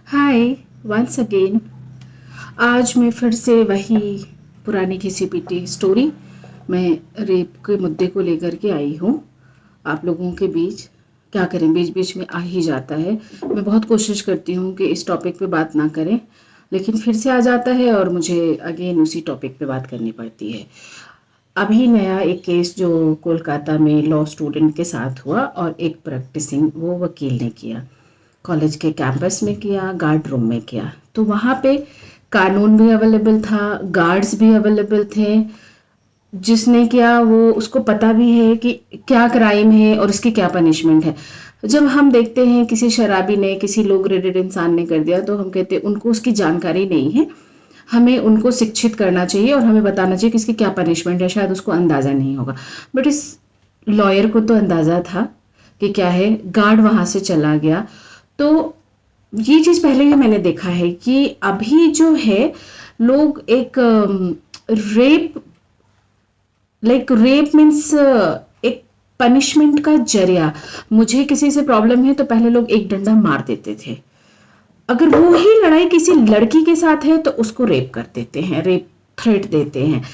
हाय once again. आज मैं फिर से वही पुरानी घिसी पिटी स्टोरी मैं रेप के मुद्दे को लेकर के आई हूँ आप लोगों के बीच। क्या करें, बीच बीच में आ ही जाता है। मैं बहुत कोशिश करती हूँ कि इस टॉपिक पे बात ना करें, लेकिन फिर से आ जाता है और मुझे अगेन उसी टॉपिक पे बात करनी पड़ती है। अभी नया एक केस जो कोलकाता में लॉ स्टूडेंट के साथ हुआ और एक प्रैक्टिसिंग वो वकील ने किया। कॉलेज के कैंपस में किया, गार्ड रूम में किया। तो वहाँ पे कानून भी अवेलेबल था, गार्ड्स भी अवेलेबल थे। जिसने किया वो उसको पता भी है कि क्या क्राइम है और इसकी क्या पनिशमेंट है। जब हम देखते हैं किसी शराबी ने, किसी लो ग्रेडेड इंसान ने कर दिया, तो हम कहते हैं उनको उसकी जानकारी नहीं है, हमें उनको शिक्षित करना चाहिए और हमें बताना चाहिए कि इसकी क्या पनिशमेंट है। शायद उसको अंदाज़ा नहीं होगा, बट इस लॉयर को तो अंदाज़ा था कि क्या है। गार्ड वहाँ से चला गया। तो ये चीज़ पहले भी मैंने देखा है कि अभी जो है लोग एक रेप, लाइक रेप मीन्स एक पनिशमेंट का जरिया। मुझे किसी से प्रॉब्लम है तो पहले लोग एक डंडा मार देते थे। अगर वो ही लड़ाई किसी लड़की के साथ है तो उसको रेप कर देते हैं, रेप थ्रेट देते हैं।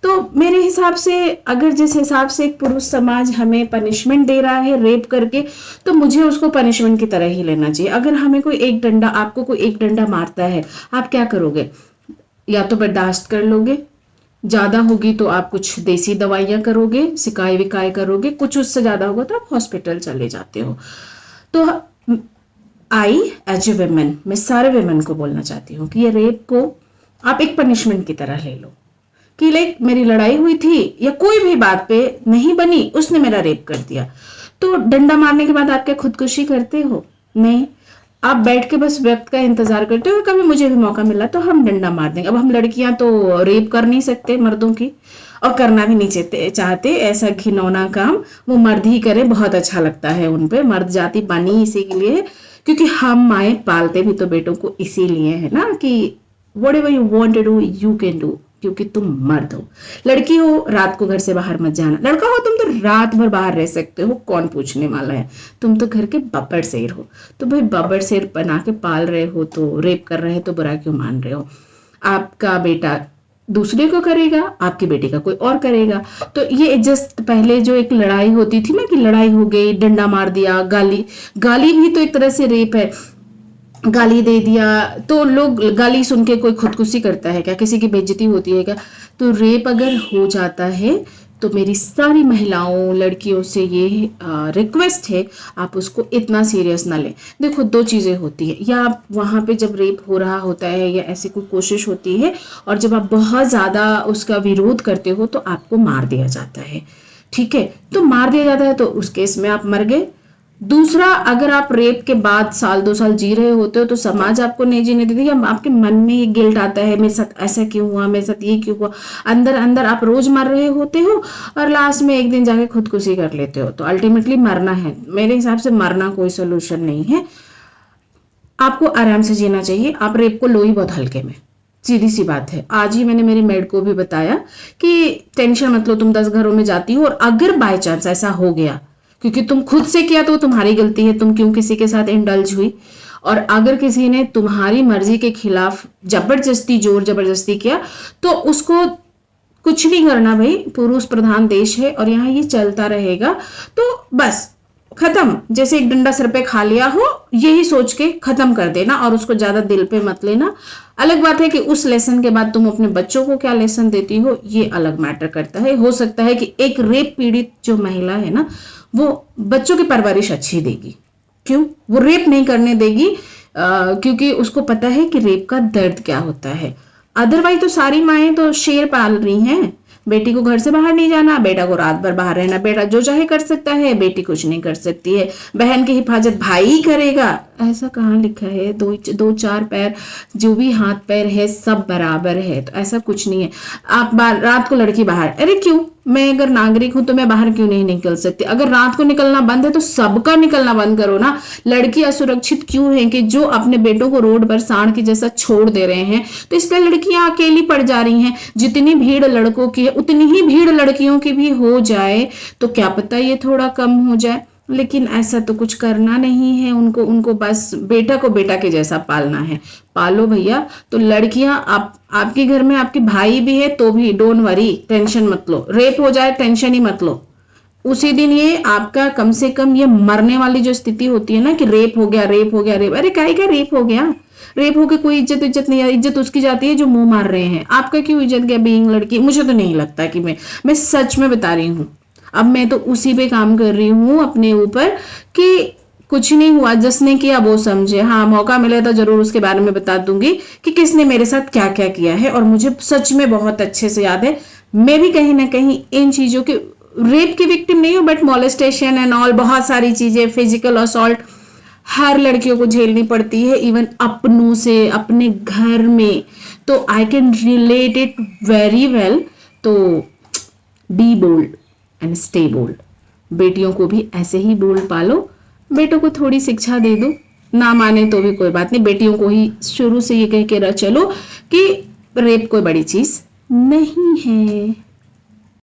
तो मेरे हिसाब से अगर जिस हिसाब से एक पुरुष समाज हमें पनिशमेंट दे रहा है रेप करके, तो मुझे उसको पनिशमेंट की तरह ही लेना चाहिए। अगर हमें कोई एक डंडा, आपको कोई एक डंडा मारता है, आप क्या करोगे? या तो बर्दाश्त कर लोगे, ज़्यादा होगी तो आप कुछ देसी दवाइयाँ करोगे, सिकाई विकाई करोगे, कुछ उससे ज़्यादा होगा तो आप हॉस्पिटल चले जाते हो। तो आई एज ए वेमेन, मैं सारे वेमेन को बोलना चाहती हूँ कि ये रेप को आप एक पनिशमेंट की तरह ले लो कि लाइक मेरी लड़ाई हुई थी या कोई भी बात पे नहीं बनी, उसने मेरा रेप कर दिया। तो डंडा मारने के बाद आप क्या खुदकुशी करते हो? नहीं, आप बैठ के बस वक्त का इंतजार करते हो, कभी मुझे भी मौका मिला तो हम डंडा मार देंगे। अब हम लड़कियां तो रेप कर नहीं सकते मर्दों की, और करना भी नहीं चाहते ऐसा घिनौना काम। वो मर्द ही करे, बहुत अच्छा लगता है उन पे। मर्द जाति बनी इसी के लिए, क्योंकि हम माए पालते भी तो बेटों को इसीलिए है ना कि whatever you want to do you can do, क्योंकि तुम मर्द हो। लड़की हो रात को घर से बाहर मत जाना, लड़का हो तुम तो रात भर बाहर रह सकते हो, कौन पूछने वाला है। तुम तो घर के बब्बर शेर हो। तो भाई बब्बर शेर बना के पाल रहे हो तो रेप कर रहे हो तो बुरा क्यों मान रहे हो? आपका बेटा दूसरे को करेगा, आपकी बेटी का कोई और करेगा। तो ये जस्ट पहले जो एक लड़ाई होती थी ना कि लड़ाई हो गई, डंडा मार दिया, गाली, गाली भी तो एक तरह से रेप है। गाली दे दिया तो लोग, गाली सुन के कोई खुदकुशी करता है क्या? किसी की बेइज्जती होती है क्या? तो रेप अगर हो जाता है तो मेरी सारी महिलाओं, लड़कियों से ये रिक्वेस्ट है, आप उसको इतना सीरियस ना लें। देखो दो चीज़ें होती है, या आप वहाँ पे जब रेप हो रहा होता है या ऐसी कोई कोशिश होती है और जब आप बहुत ज़्यादा उसका विरोध करते हो तो आपको मार दिया जाता है। ठीक है, तो मार दिया जाता है तो उस केस में आप मर गए। दूसरा, अगर आप रेप के बाद साल 2 साल जी रहे होते हो तो समाज आपको नहीं जीने देती, या आपके मन में ये गिल्ट आता है मेरे साथ ऐसा क्यों हुआ, मेरे साथ ये क्यों हुआ। अंदर अंदर आप रोज मर रहे होते हो और लास्ट में एक दिन जाके खुदकुशी कर लेते हो। तो अल्टीमेटली मरना है, मेरे हिसाब से मरना कोई सोल्यूशन नहीं है। आपको आराम से जीना चाहिए। आप रेप को लो ही बहुत हल्के में, सीधी सी बात है। आज ही मैंने मेरी मेड को भी बताया कि टेंशन मत लो, तुम 10 घरों में जाती हो और अगर बाय चांस ऐसा हो गया, क्योंकि तुम खुद से किया तो तुम्हारी गलती है, तुम क्यों किसी के साथ इंडल्ज हुई। और अगर किसी ने तुम्हारी मर्जी के खिलाफ जबरदस्ती, जोर जबरदस्ती किया तो उसको कुछ नहीं करना भाई, पुरुष प्रधान देश है और यहाँ ये चलता रहेगा। तो बस खत्म, जैसे एक डंडा सिर पे खा लिया हो, यही सोच के खत्म कर देना और उसको ज्यादा दिल पे मत लेना। अलग बात है कि उस लेसन के बाद तुम अपने बच्चों को क्या लेसन देती हो, ये अलग मैटर करता है। हो सकता है कि एक रेप पीड़ित जो महिला है ना, वो बच्चों की परवरिश अच्छी देगी। क्यों? वो रेप नहीं करने देगी, क्योंकि उसको पता है कि रेप का दर्द क्या होता है। अदरवाइज तो सारी माएँ तो शेर पाल रही हैं। बेटी को घर से बाहर नहीं जाना, बेटा को रात भर बाहर रहना, बेटा जो चाहे कर सकता है, बेटी कुछ नहीं कर सकती है। बहन की हिफाजत भाई ही करेगा, ऐसा कहाँ लिखा है? दो दो चार पैर, जो भी हाथ पैर है सब बराबर है, तो ऐसा कुछ नहीं है। आप रात को लड़की बाहर, अरे क्यों? मैं अगर नागरिक हूं तो मैं बाहर क्यों नहीं निकल सकती? अगर रात को निकलना बंद है तो सबका निकलना बंद करो ना। लड़की असुरक्षित क्यों है कि जो अपने बेटों को रोड पर सांड की जैसा छोड़ दे रहे हैं, तो इसलिए लड़कियां अकेली पड़ जा रही हैं। जितनी भीड़ लड़कों की है उतनी ही भीड़ लड़कियों की भी हो जाए तो क्या पता ये थोड़ा कम हो जाए। लेकिन ऐसा तो कुछ करना नहीं है उनको, उनको बस बेटा को बेटा के जैसा पालना है। पालो भैया। तो लड़कियां, आप आपके घर में आपके भाई भी है तो भी डोंट वरी, टेंशन मत लो। रेप हो जाए टेंशन ही मत लो, उसी दिन ये आपका कम से कम ये मरने वाली जो स्थिति होती है ना कि रेप हो गया, रेप हो गया, रेप, अरे काहे का रेप हो गया? रेप होके कोई इज्जत इज्जत नहीं, इज्जत उसकी जाती है जो मुंह मार रहे हैं। आपका क्यों इज्जत गया बीइंग लड़की? मुझे तो नहीं लगता कि मैं सच में बता रही हूँ। अब मैं तो उसी पे काम कर रही हूँ अपने ऊपर कि कुछ नहीं हुआ, जिसने किया वो समझे। हाँ, मौका मिले तो जरूर उसके बारे में बता दूंगी कि किसने मेरे साथ क्या क्या किया है। और मुझे सच में बहुत अच्छे से याद है, मैं भी कहीं ना कहीं इन चीजों के, रेप की विक्टिम नहीं हूँ बट मोलेस्टेशन एंड ऑल, बहुत सारी चीजें, फिजिकल असॉल्ट हर लड़कियों को झेलनी पड़ती है, इवन अपनों से, अपने घर में। तो I can relate it very well. तो be bold and stay bold. बेटियों को भी ऐसे ही बोल्ड पालो, बेटों को थोड़ी शिक्षा दे दो, ना माने तो भी कोई बात नहीं। बेटियों को ही शुरू से ये कह के चलो कि रेप कोई बड़ी चीज नहीं है।